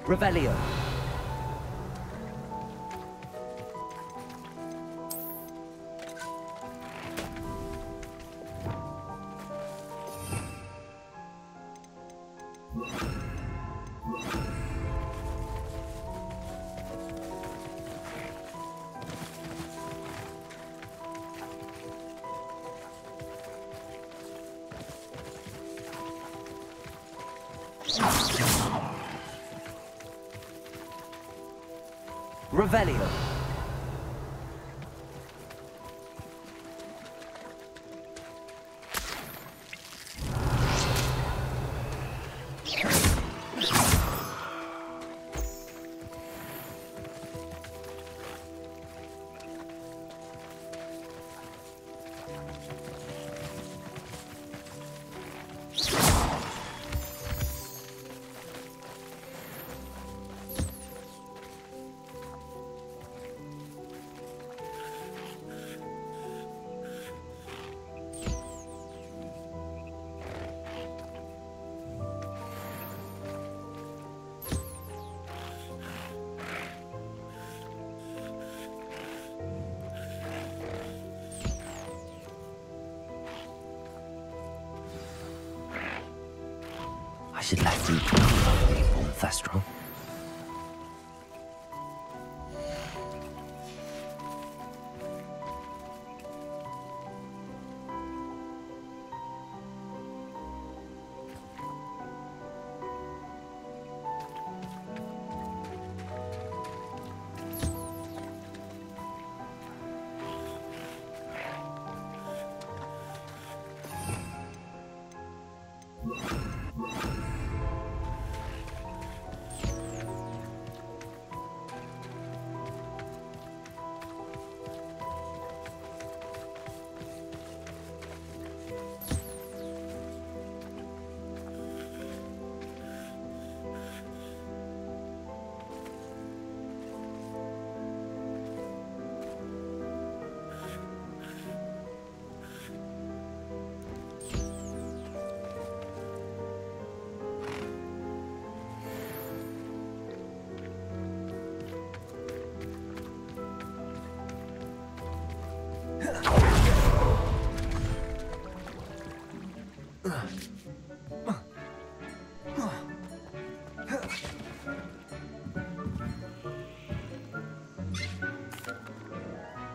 Revelio. Revelio. I should let Deek know the newborn Thestral.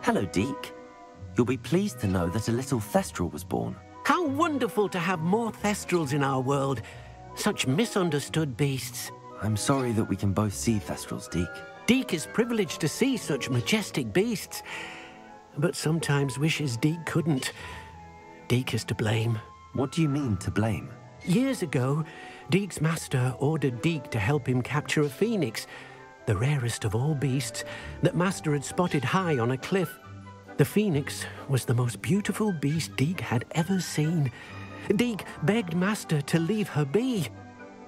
Hello, Deek. You'll be pleased to know that a little Thestral was born. How wonderful to have more Thestrals in our world. Such misunderstood beasts. I'm sorry that we can both see Thestrals, Deek. Deek is privileged to see such majestic beasts, but sometimes wishes Deek couldn't. Deek is to blame. What do you mean, to blame? Years ago, Deek's master ordered Deek to help him capture a phoenix, the rarest of all beasts, that Master had spotted high on a cliff. The phoenix was the most beautiful beast Deek had ever seen. Deek begged Master to leave her be.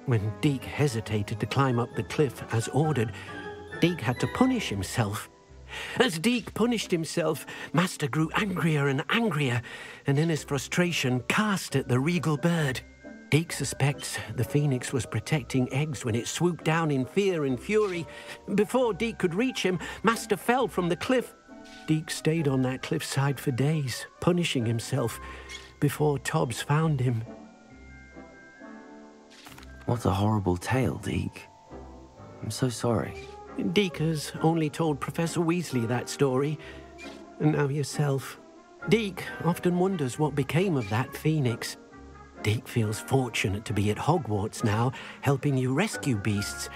When Deek hesitated to climb up the cliff as ordered, Deek had to punish himself. As Deek punished himself, Master grew angrier and angrier, and in his frustration cast at the regal bird. Deek suspects the phoenix was protecting eggs when it swooped down in fear and fury. Before Deek could reach him, Master fell from the cliff. Deek stayed on that cliffside for days, punishing himself, before Tobbs found him. What a horrible tale, Deek. I'm so sorry. Deek has only told Professor Weasley that story, and now yourself. Deek often wonders what became of that phoenix. Deek feels fortunate to be at Hogwarts now, helping you rescue beasts.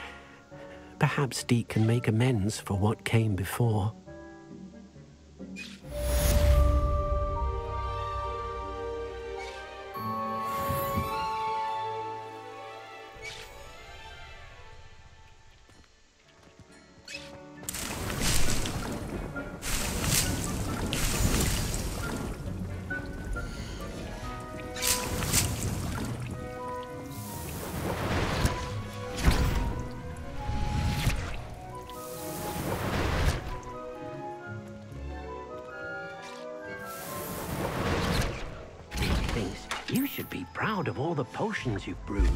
Perhaps Deek can make amends for what came before. You should be proud of all the potions you've brewed.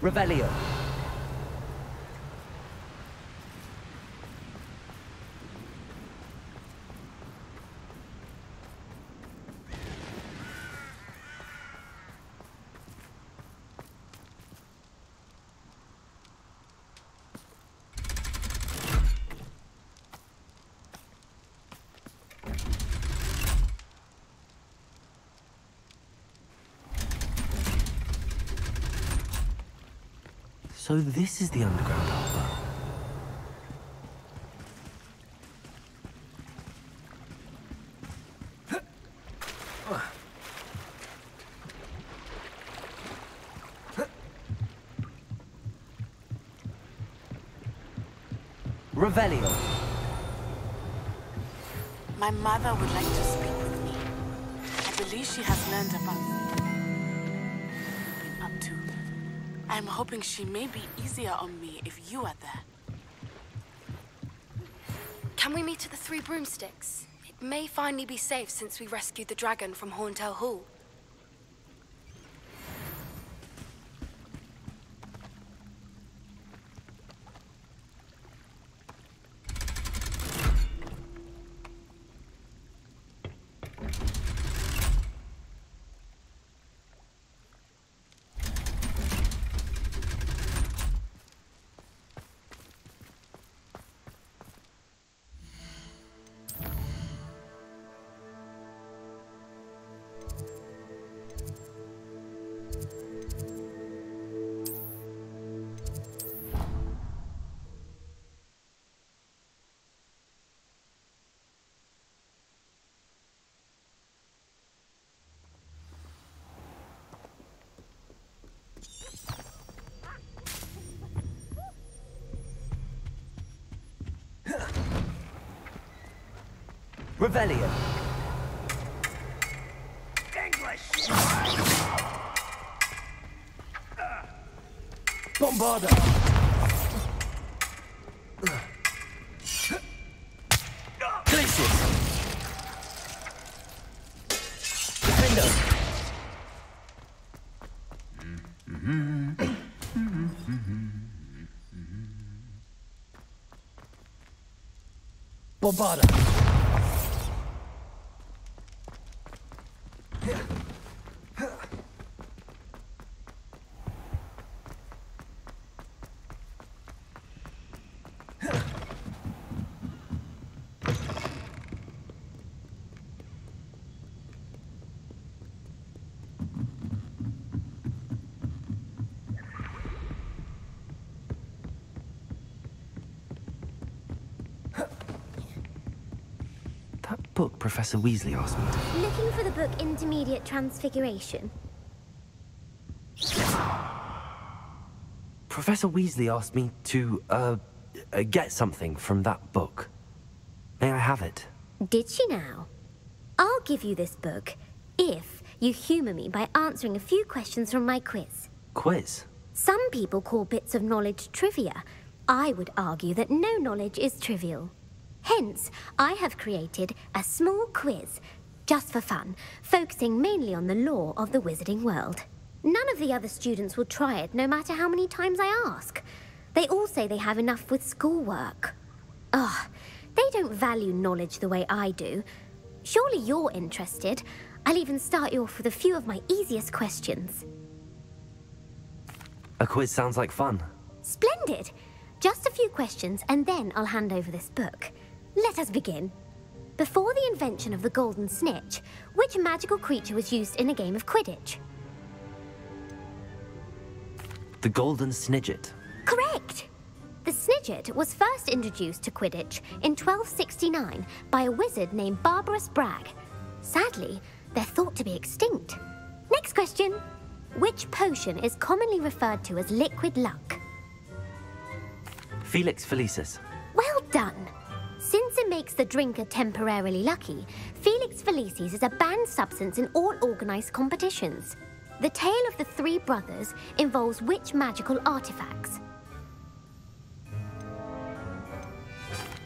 Revelio. So this is the underground harbor. Revelio. My mother would like to speak with me. I believe she has learned about what you've been up to. I'm hoping she may be easier on me if you are there. Can we meet at the Three Broomsticks? It may finally be safe since we rescued the dragon from Horntail Hall. Revelio. English! Bombarda. Glacius. Defender. Bombarda. That book Professor Weasley asked me to... Looking for the book Intermediate Transfiguration? Professor Weasley asked me to, get something from that book. May I have it? Did she now? I'll give you this book if you humour me by answering a few questions from my quiz. Quiz? Some people call bits of knowledge trivia. I would argue that no knowledge is trivial. Hence, I have created a small quiz, just for fun, focusing mainly on the lore of the wizarding world. None of the other students will try it, no matter how many times I ask. They all say they have enough with schoolwork. Ugh, they don't value knowledge the way I do. Surely you're interested. I'll even start you off with a few of my easiest questions. A quiz sounds like fun. Splendid! Just a few questions, and then I'll hand over this book. Let us begin. Before the invention of the golden snitch, which magical creature was used in a game of Quidditch? The Golden Snidget. Correct! The Snidget was first introduced to Quidditch in 1269 by a wizard named Barbarous Bragg. Sadly, they're thought to be extinct. Next question. Which potion is commonly referred to as liquid luck? Felix Felicis. Well done! Since it makes the drinker temporarily lucky, Felix Felicis is a banned substance in all organised competitions. The tale of the three brothers involves which magical artifacts?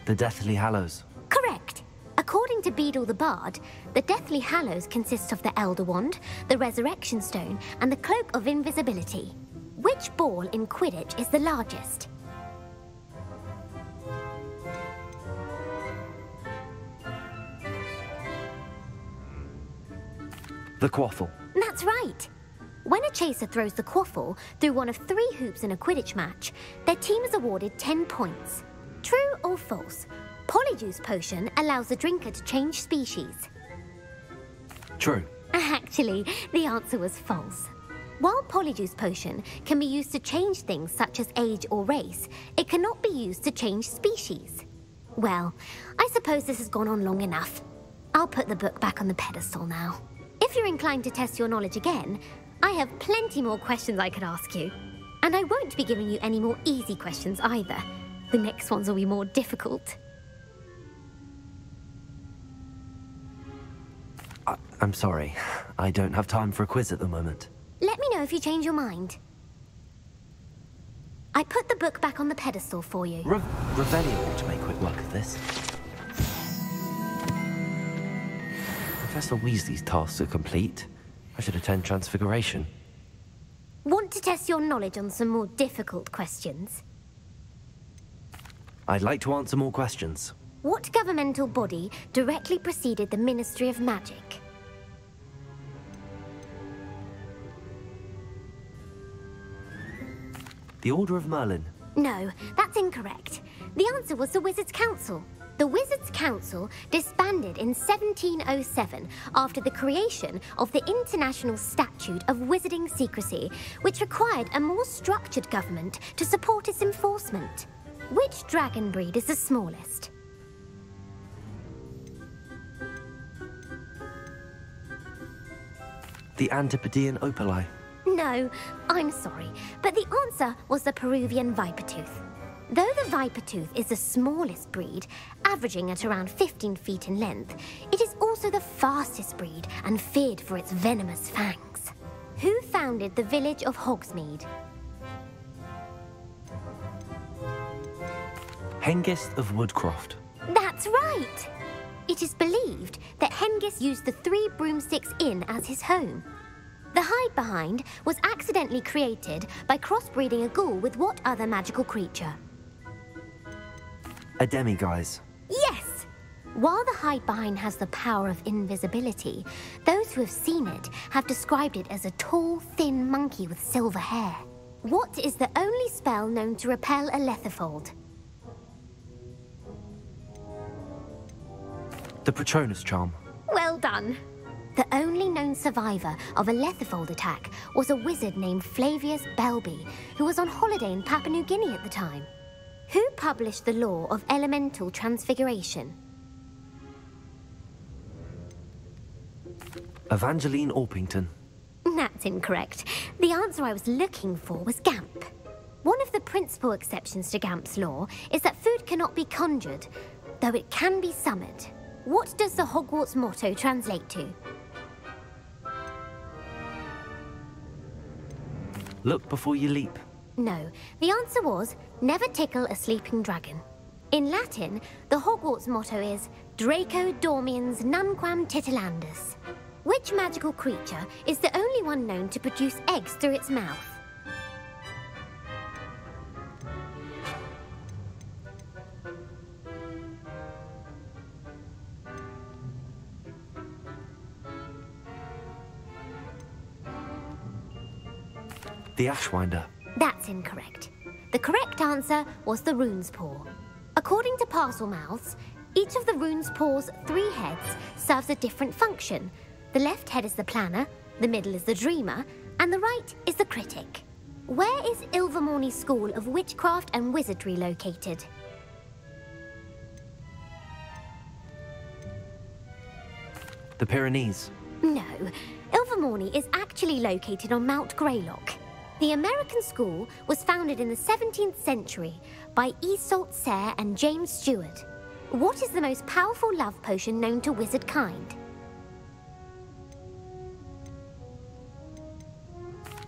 The Deathly Hallows. Correct! According to Beedle the Bard, the Deathly Hallows consists of the Elder Wand, the Resurrection Stone, and the Cloak of Invisibility. Which ball in Quidditch is the largest? The quaffle. That's right. When a chaser throws the quaffle through one of 3 hoops in a Quidditch match, their team is awarded 10 points. True or false? Polyjuice Potion allows the drinker to change species. True. Actually, the answer was false. While Polyjuice Potion can be used to change things such as age or race, it cannot be used to change species. Well, I suppose this has gone on long enough. I'll put the book back on the pedestal now. If you're inclined to test your knowledge again, I have plenty more questions I could ask you. And I won't be giving you any more easy questions either. The next ones will be more difficult. I'm sorry. I don't have time for a quiz at the moment. Let me know if you change your mind. I put the book back on the pedestal for you. Revelio ought to make quick work of this. Professor Weasley's tasks are complete. I should attend Transfiguration. Want to test your knowledge on some more difficult questions? I'd like to answer more questions. What governmental body directly preceded the Ministry of Magic? The Order of Merlin. No, that's incorrect. The answer was the Wizards' Council. The Wizards' Council disbanded in 1707 after the creation of the International Statute of Wizarding Secrecy, which required a more structured government to support its enforcement. Which dragon breed is the smallest? The Antipodean Opali. No, I'm sorry, but the answer was the Peruvian Vipertooth. Though the Vipertooth is the smallest breed, averaging at around 15 feet in length, it is also the fastest breed and feared for its venomous fangs. Who founded the village of Hogsmeade? Hengist of Woodcroft. That's right! It is believed that Hengist used the 3 Broomsticks Inn as his home. The hide-behind was accidentally created by crossbreeding a ghoul with what other magical creature? A demiguise. Yes! While the hide-behind has the power of invisibility, those who have seen it have described it as a tall, thin monkey with silver hair. What is the only spell known to repel a Lethifold? The Patronus Charm. Well done. The only known survivor of a Lethifold attack was a wizard named Flavius Belby, who was on holiday in Papua New Guinea at the time. Who published the law of elemental transfiguration? Evangeline Orpington. That's incorrect. The answer I was looking for was Gamp. One of the principal exceptions to Gamp's law is that food cannot be conjured, though it can be summoned. What does the Hogwarts motto translate to? Look before you leap. No, the answer was, never tickle a sleeping dragon. In Latin, the Hogwarts motto is Draco Dormiens Nunquam Titilandus. Which magical creature is the only one known to produce eggs through its mouth? The Ashwinder. That's incorrect. The correct answer was the Rune's Paw. According to Parselmouths, each of the Rune's Paw's 3 heads serves a different function. The left head is the planner, the middle is the dreamer, and the right is the critic. Where is Ilvermorny's School of Witchcraft and Wizardry located? The Pyrenees. No, Ilvermorny is actually located on Mount Greylock. The American school was founded in the 17th century by Iseult Sayre and James Stewart. What is the most powerful love potion known to wizard kind?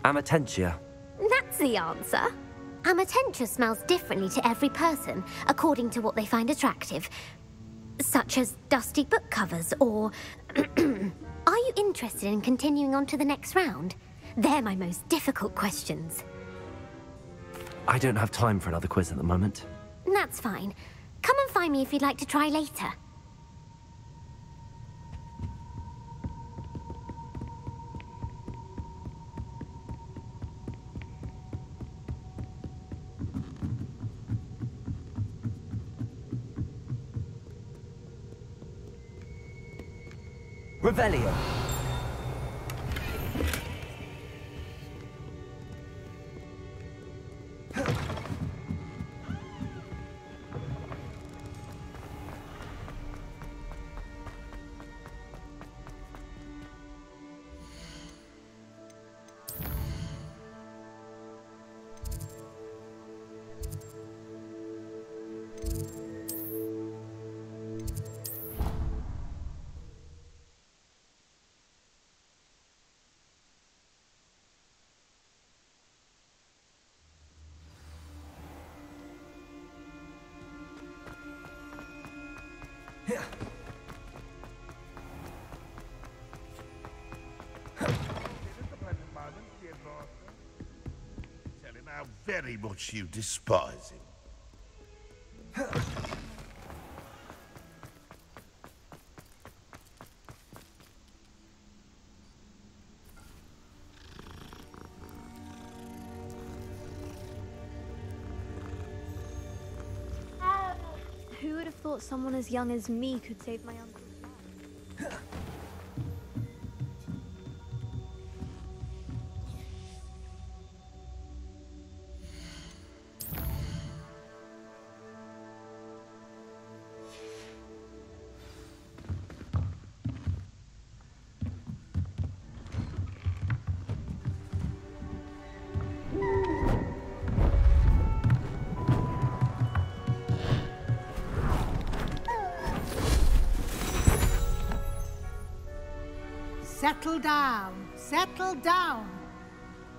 Amatentia. That's the answer. Amatentia smells differently to every person, according to what they find attractive, such as dusty book covers or... Are you interested in continuing on to the next round? They're my most difficult questions. I don't have time for another quiz at the moment. That's fine. Come and find me if you'd like to try later. Revelio. Tell him how very much you despise him. Who would have thought someone as young as me could save my uncle? Settle down, settle down.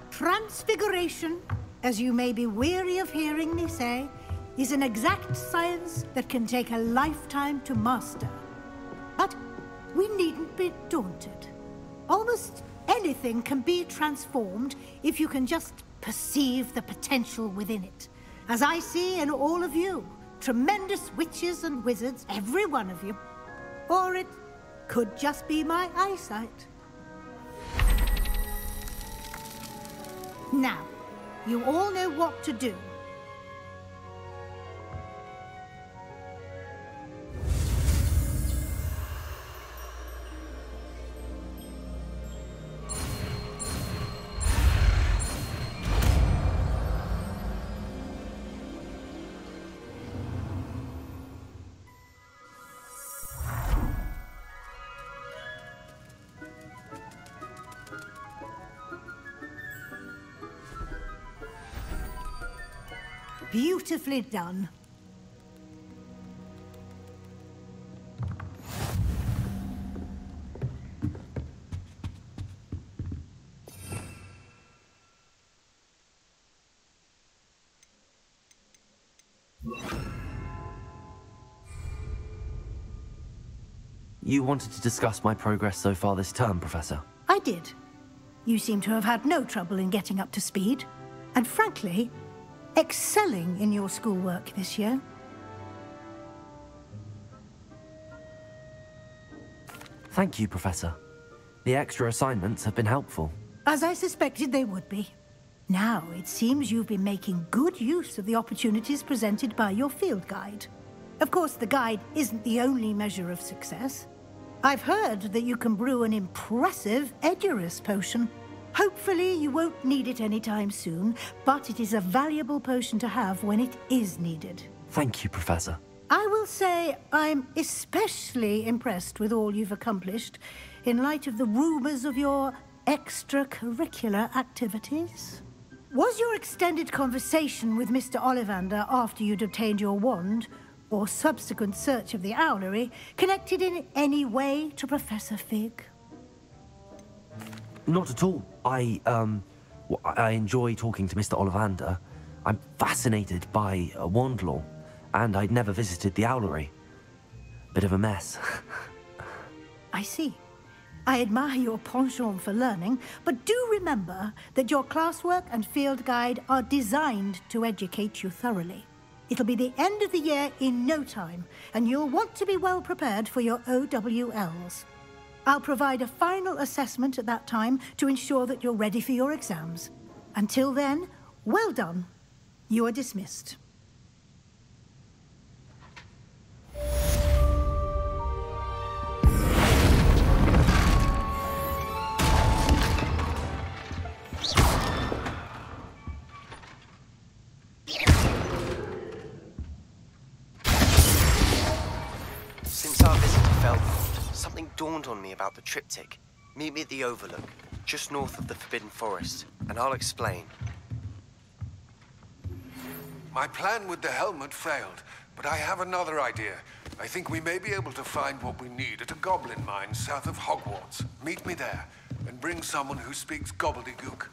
Transfiguration, as you may be weary of hearing me say, is an exact science that can take a lifetime to master. But we needn't be daunted. Almost anything can be transformed if you can just perceive the potential within it. As I see in all of you, tremendous witches and wizards, every one of you. Or it could just be my eyesight. Now, you all know what to do. Beautifully done. You wanted to discuss my progress so far this term, Professor? I did. You seem to have had no trouble in getting up to speed. And frankly, excelling in your schoolwork this year. Thank you, Professor. The extra assignments have been helpful. As I suspected they would be. Now, it seems you've been making good use of the opportunities presented by your field guide. Of course, the guide isn't the only measure of success. I've heard that you can brew an impressive Edurus potion. Hopefully, you won't need it anytime soon, but it is a valuable potion to have when it is needed. Thank you, Professor. I will say I'm especially impressed with all you've accomplished in light of the rumors of your extracurricular activities. Was your extended conversation with Mr. Ollivander after you'd obtained your wand, or subsequent search of the owlery, connected in any way to Professor Fig? Not at all. I enjoy talking to Mr. Ollivander. I'm fascinated by wand lore, and I'd never visited the owlery. Bit of a mess. I see. I admire your penchant for learning, but do remember that your classwork and field guide are designed to educate you thoroughly. It'll be the end of the year in no time, and you'll want to be well prepared for your OWLs. I'll provide a final assessment at that time to ensure that you're ready for your exams. Until then, well done. You are dismissed. Since our visit to Feldford, something dawned on me about the triptych. Meet me at the Overlook, just north of the Forbidden Forest, and I'll explain. My plan with the helmet failed, but I have another idea. I think we may be able to find what we need at a goblin mine south of Hogwarts. Meet me there, and bring someone who speaks gobbledygook.